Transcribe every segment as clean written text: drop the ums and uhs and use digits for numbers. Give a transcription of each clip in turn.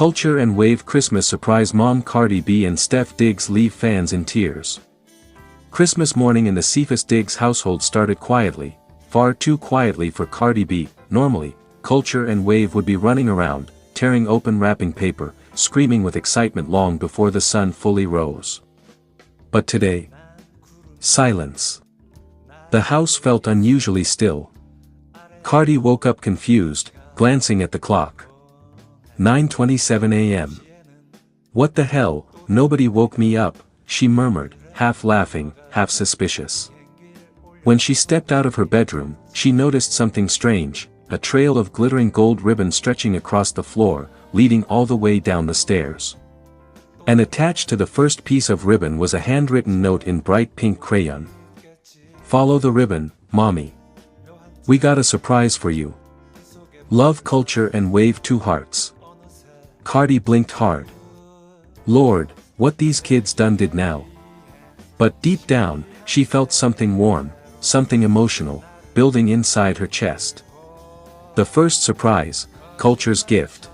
Culture and Wave Christmas surprise mom. Cardi B and Steph Diggs leave fans in tears. Christmas morning in the Cephas Diggs household started quietly, far too quietly for Cardi B. Normally, Culture and Wave would be running around, tearing open wrapping paper, screaming with excitement long before the sun fully rose. But today, silence. The house felt unusually still. Cardi woke up confused, glancing at the clock. 9:27 a.m. What the hell, nobody woke me up, she murmured, half laughing, half suspicious. When she stepped out of her bedroom, she noticed something strange, a trail of glittering gold ribbon stretching across the floor, leading all the way down the stairs. And attached to the first piece of ribbon was a handwritten note in bright pink crayon. Follow the ribbon, mommy. We got a surprise for you. Love, Culture and Wave, 2 hearts. Cardi blinked hard. Lord, what these kids done did now. But deep down, she felt something warm, something emotional, building inside her chest. The first surprise, Culture's gift.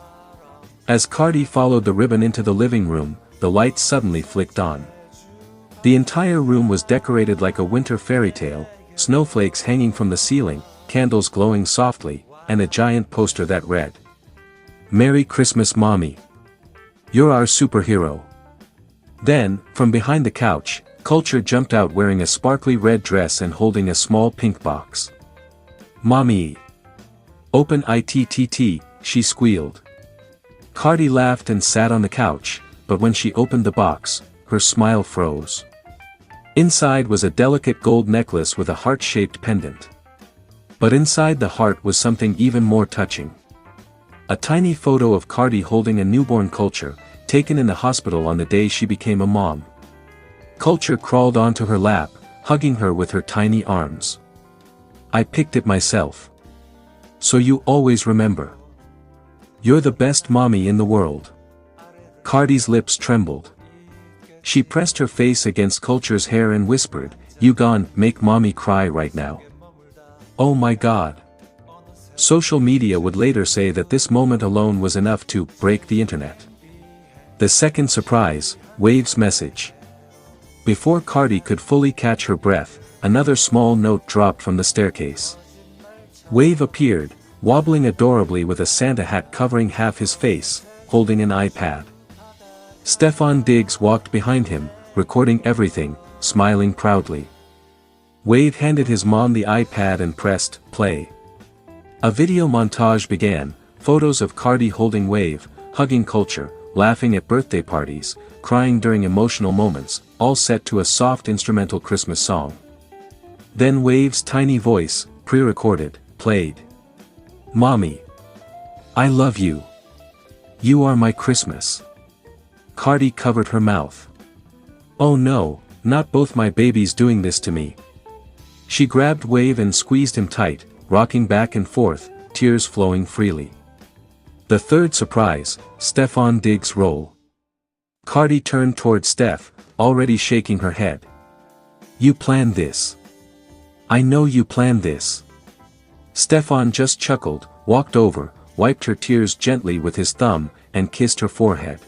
As Cardi followed the ribbon into the living room, the lights suddenly flicked on. The entire room was decorated like a winter fairy tale, snowflakes hanging from the ceiling, candles glowing softly, and a giant poster that read, "Merry Christmas, Mommy. You're our superhero." Then, from behind the couch, Culture jumped out wearing a sparkly red dress and holding a small pink box. "Mommy. Open it," she squealed. Cardi laughed and sat on the couch, but when she opened the box, her smile froze. Inside was a delicate gold necklace with a heart-shaped pendant. But inside the heart was something even more touching. A tiny photo of Cardi holding a newborn Culture, taken in the hospital on the day she became a mom. Culture crawled onto her lap, hugging her with her tiny arms. "I picked it myself. So you always remember. You're the best mommy in the world." Cardi's lips trembled. She pressed her face against Culture's hair and whispered, "You gon' make mommy cry right now." Oh my God. Social media would later say that this moment alone was enough to break the internet. The second surprise, Wave's message. Before Cardi could fully catch her breath, another small note dropped from the staircase. Wave appeared, wobbling adorably with a Santa hat covering half his face, holding an iPad. Stefan Diggs walked behind him, recording everything, smiling proudly. Wave handed his mom the iPad and pressed play. A video montage began, photos of Cardi holding Wave, hugging Culture, laughing at birthday parties, crying during emotional moments, all set to a soft instrumental Christmas song. Then Wave's tiny voice, pre-recorded, played. "Mommy. I love you. You are my Christmas." Cardi covered her mouth. "Oh no, not both my babies doing this to me." She grabbed Wave and squeezed him tight, rocking back and forth, tears flowing freely. The third surprise, Stefan Diggs' role. Cardi turned toward Steph, already shaking her head. "You planned this. I know you planned this." Stefan just chuckled, walked over, wiped her tears gently with his thumb, and kissed her forehead.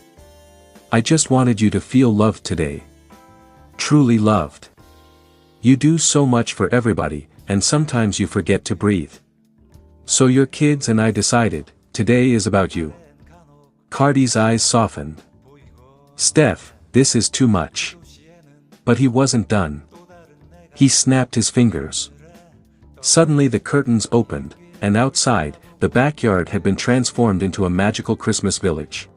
"I just wanted you to feel loved today. Truly loved. You do so much for everybody, and sometimes you forget to breathe. So your kids and I decided, today is about you." Cardi's eyes softened. "Steph, this is too much." But he wasn't done. He snapped his fingers. Suddenly the curtains opened, and outside, the backyard had been transformed into a magical Christmas village.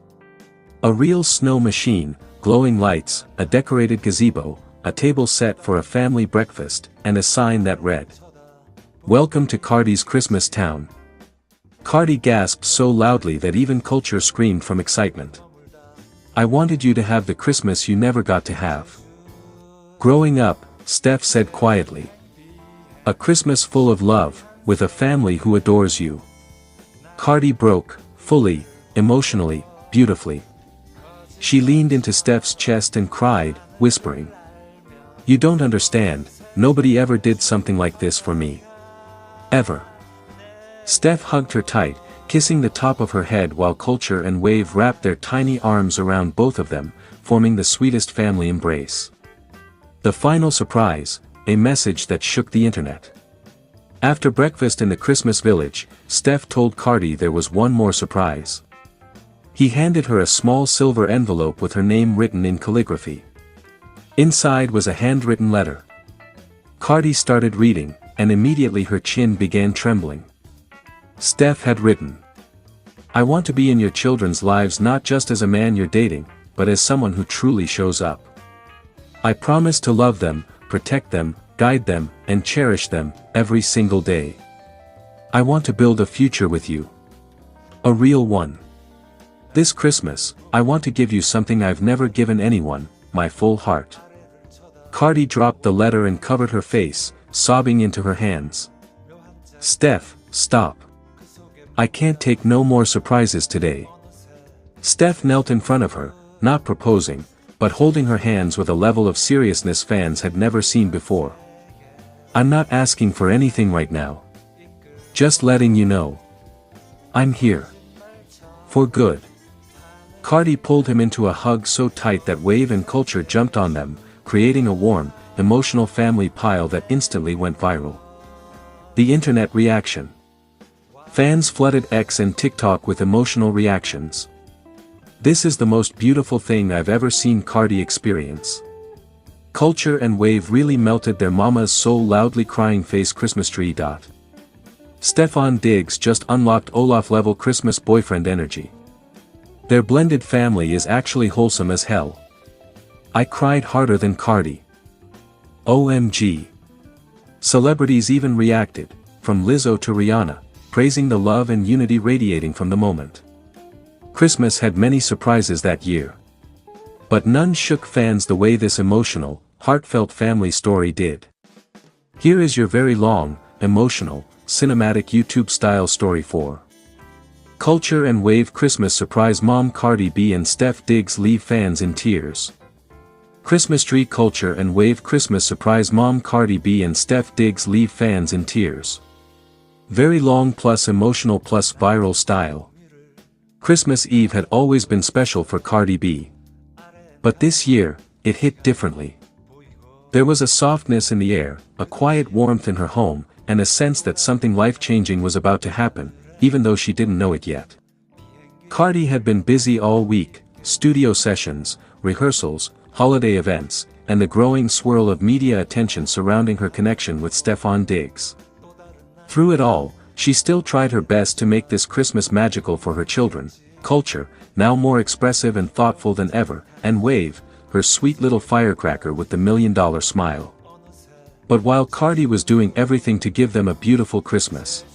A real snow machine, glowing lights, a decorated gazebo, a table set for a family breakfast, and a sign that read, "Welcome to Cardi's Christmas Town." Cardi gasped so loudly that even Culture screamed from excitement. "I wanted you to have the Christmas you never got to have." Growing up, Steph said quietly. "A Christmas full of love, with a family who adores you." Cardi broke, fully, emotionally, beautifully. She leaned into Steph's chest and cried, whispering, "You don't understand, nobody ever did something like this for me. Ever." Steph hugged her tight, kissing the top of her head while Kulture and Wave wrapped their tiny arms around both of them, forming the sweetest family embrace. The final surprise, a message that shook the internet. After breakfast in the Christmas village, Steph told Cardi there was one more surprise. He handed her a small silver envelope with her name written in calligraphy. Inside was a handwritten letter. Cardi started reading, and immediately her chin began trembling. Steph had written, "I want to be in your children's lives not just as a man you're dating, but as someone who truly shows up. I promise to love them, protect them, guide them, and cherish them, every single day. I want to build a future with you. A real one. This Christmas, I want to give you something I've never given anyone, my full heart." Cardi dropped the letter and covered her face, sobbing into her hands. "Steph, stop. I can't take no more surprises today." Steph knelt in front of her, not proposing, but holding her hands with a level of seriousness fans had never seen before. "I'm not asking for anything right now. Just letting you know. I'm here. For good." Cardi pulled him into a hug so tight that Wave and Kulture jumped on them, creating a warm, emotional family pile that instantly went viral. The internet reaction. Fans flooded X and TikTok with emotional reactions. "This is the most beautiful thing I've ever seen Cardi experience. Kulture and Wave really melted their mama's soul, loudly crying face Christmas tree. Stefan Diggs just unlocked Olaf-level Christmas boyfriend energy. Their blended family is actually wholesome as hell. I cried harder than Cardi. OMG. Celebrities even reacted, from Lizzo to Rihanna, praising the love and unity radiating from the moment. Christmas had many surprises that year. But none shook fans the way this emotional, heartfelt family story did. Here is your very long, emotional, cinematic YouTube-style story for Kulture and Wave Christmas surprise mom. Cardi B and Steph Diggs leave fans in tears. Christmas tree. Kulture and Wave Christmas surprise mom. Cardi B and Steph Diggs leave fans in tears. Very long plus emotional plus viral style. Christmas Eve had always been special for Cardi B. But this year, it hit differently. There was a softness in the air, a quiet warmth in her home, and a sense that something life-changing was about to happen, even though she didn't know it yet. Cardi had been busy all week, studio sessions, rehearsals, holiday events, and the growing swirl of media attention surrounding her connection with Stefan Diggs. Through it all, she still tried her best to make this Christmas magical for her children, Kulture, now more expressive and thoughtful than ever, and Wave, her sweet little firecracker with the $1,000,000 smile. But while Cardi was doing everything to give them a beautiful Christmas,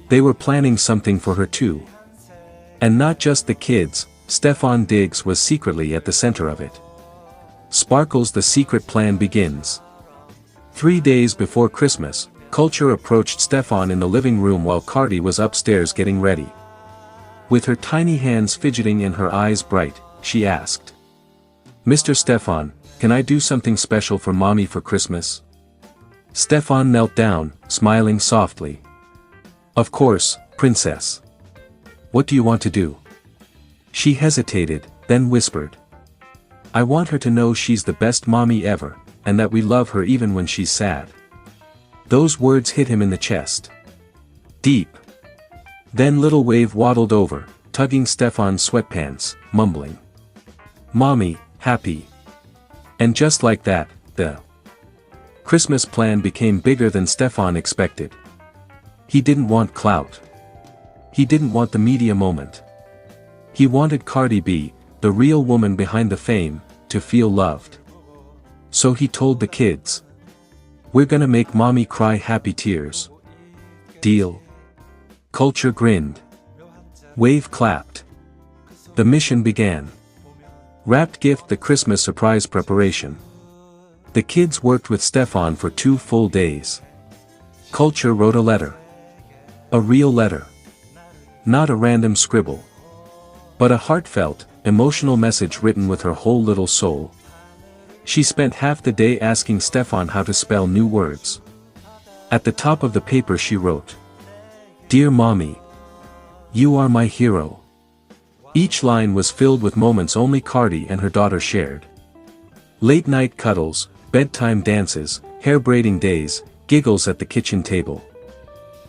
they were planning something for her too. And not just the kids, Stefan Diggs was secretly at the center of it. Sparkles. The secret plan begins. 3 days before Christmas, Kulture approached Stefan in the living room while Cardi was upstairs getting ready. With her tiny hands fidgeting and her eyes bright, she asked, "Mr. Stefan, can I do something special for mommy for Christmas?" Stefan knelt down, smiling softly. "Of course, princess. What do you want to do?" She hesitated, then whispered, "I want her to know she's the best mommy ever, and that we love her even when she's sad." Those words hit him in the chest. Deep. Then little Wave waddled over, tugging Stefan's sweatpants, mumbling, "Mommy, happy." And just like that, the Christmas plan became bigger than Stefan expected. He didn't want clout. He didn't want the media moment. He wanted Cardi B, the real woman behind the fame, to feel loved. So he told the kids, "We're gonna make mommy cry happy tears. Deal?" Kulture grinned. Wave clapped. The mission began. Wrapped gift. The Christmas surprise preparation. The kids worked with Stefan for 2 full days. Kulture wrote a letter. A real letter. Not a random scribble. But a heartfelt, emotional message written with her whole little soul. She spent half the day asking Stefan how to spell new words. At the top of the paper she wrote, "Dear Mommy. You are my hero. Each line was filled with moments only Cardi and her daughter shared. Late night cuddles, bedtime dances, hair braiding days, giggles at the kitchen table.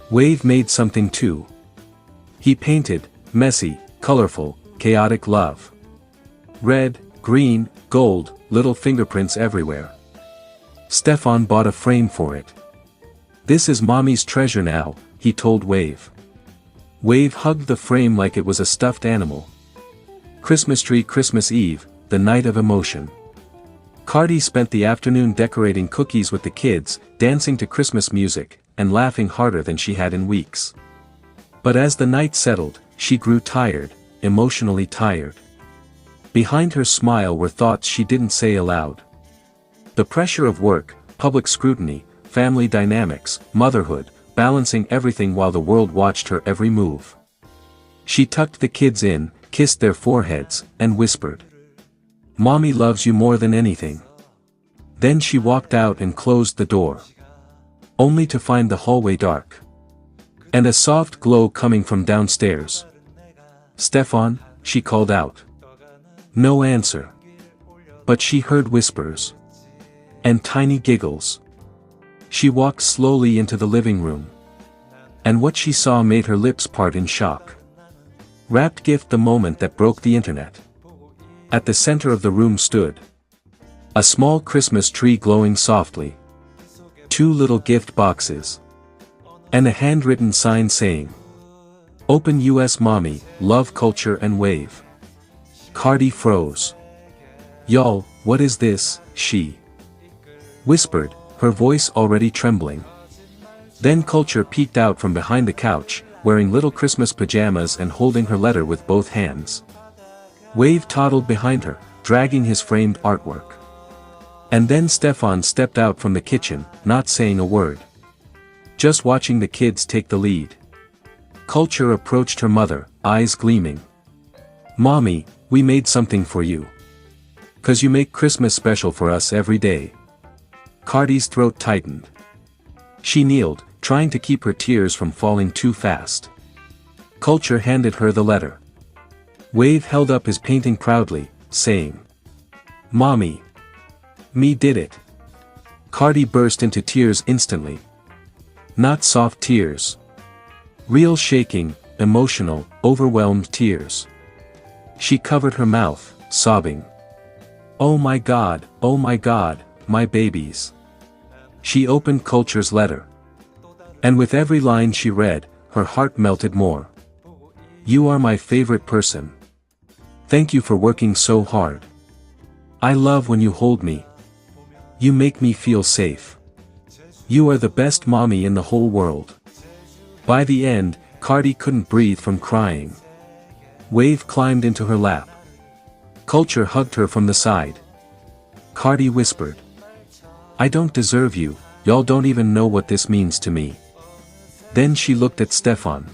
Wave made something too. He painted, messy, colorful, chaotic love. Red, green, gold, little fingerprints everywhere. Stefan bought a frame for it. This is mommy's treasure now, he told Wave. Wave hugged the frame like it was a stuffed animal. Christmas tree Christmas Eve, the night of emotion. Cardi spent the afternoon decorating cookies with the kids, dancing to Christmas music, and laughing harder than she had in weeks. But as the night settled, she grew tired, emotionally tired. Behind her smile were thoughts she didn't say aloud. The pressure of work, public scrutiny, family dynamics, motherhood, balancing everything while the world watched her every move. She tucked the kids in, kissed their foreheads, and whispered, "Mommy loves you more than anything." Then she walked out and closed the door. Only to find the hallway dark. And a soft glow coming from downstairs. "Stefan," she called out. No answer. But she heard whispers. And tiny giggles. She walked slowly into the living room. And what she saw made her lips part in shock. Wrapped gift, the moment that broke the internet. At the center of the room stood a small Christmas tree glowing softly. 2 little gift boxes. And a handwritten sign saying, "Open US Mommy, Love Culture and Wave." Cardi froze. "Y'all, what is this?" she whispered, her voice already trembling. Then Culture peeked out from behind the couch, wearing little Christmas pajamas and holding her letter with both hands. Wave toddled behind her, dragging his framed artwork. And then Stefan stepped out from the kitchen, not saying a word. Just watching the kids take the lead. Culture approached her mother, eyes gleaming. "Mommy, we made something for you. 'Cause you make Christmas special for us every day." Cardi's throat tightened. She kneeled, trying to keep her tears from falling too fast. Culture handed her the letter. Wave held up his painting proudly, saying, "Mommy. Me did it." Cardi burst into tears instantly. Not soft tears. Real shaking, emotional, overwhelmed tears. She covered her mouth, sobbing. Oh my God, my babies." She opened Culture's letter. And with every line she read, her heart melted more. "You are my favorite person. Thank you for working so hard. I love when you hold me. You make me feel safe. You are the best mommy in the whole world." By the end, Cardi couldn't breathe from crying. Wave climbed into her lap. Culture hugged her from the side. Cardi whispered, "I don't deserve you, y'all don't even know what this means to me." Then she looked at Stefan.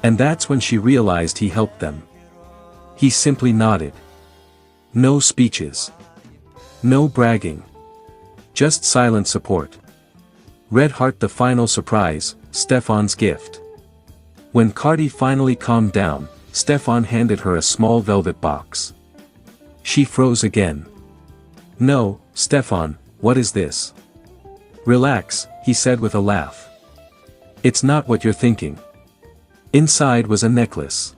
And that's when she realized he helped them. He simply nodded. No speeches. No bragging. Just silent support. Red Heart, the final surprise, Stefan's gift. When Cardi finally calmed down, Stefan handed her a small velvet box. She froze again. "No, Stefan, what is this?" "Relax," he said with a laugh. "It's not what you're thinking." Inside was a necklace.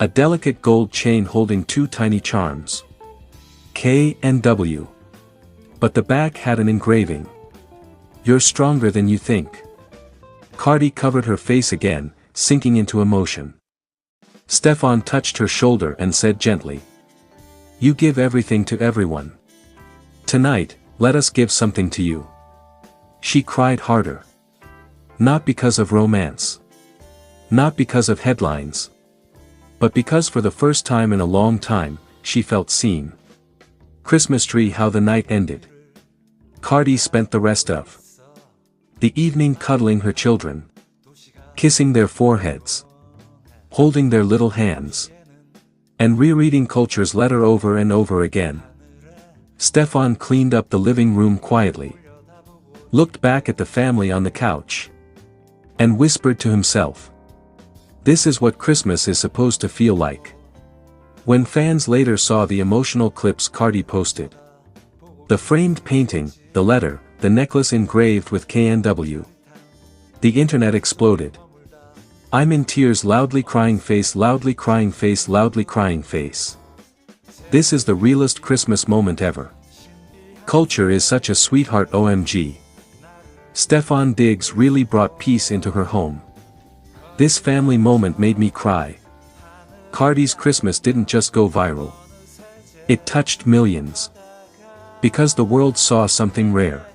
A delicate gold chain holding 2 tiny charms. K and W. But the back had an engraving. "You're stronger than you think." Cardi covered her face again, sinking into emotion. Stefan touched her shoulder and said gently, "You give everything to everyone. Tonight, let us give something to you." She cried harder. Not because of romance. Not because of headlines. But because for the first time in a long time, she felt seen. Christmas tree. How the night ended. Cardi spent the rest of the evening cuddling her children. Kissing their foreheads. Holding their little hands. And rereading Culture's letter over and over again. Stefan cleaned up the living room quietly. Looked back at the family on the couch. And whispered to himself. This is what Christmas is supposed to feel like. When fans later saw the emotional clips Cardi posted, the framed painting, the letter, the necklace engraved with KNW, the internet exploded. I'm in tears, loudly crying face, loudly crying face, loudly crying face. This is the realest Christmas moment ever. Kulture is such a sweetheart, OMG. Stefon Diggs really brought peace into her home. This family moment made me cry. Cardi's Christmas didn't just go viral. It touched millions. Because the world saw something rare.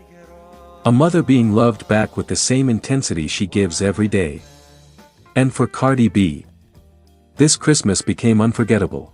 A mother being loved back with the same intensity she gives every day. And for Cardi B, this Christmas became unforgettable.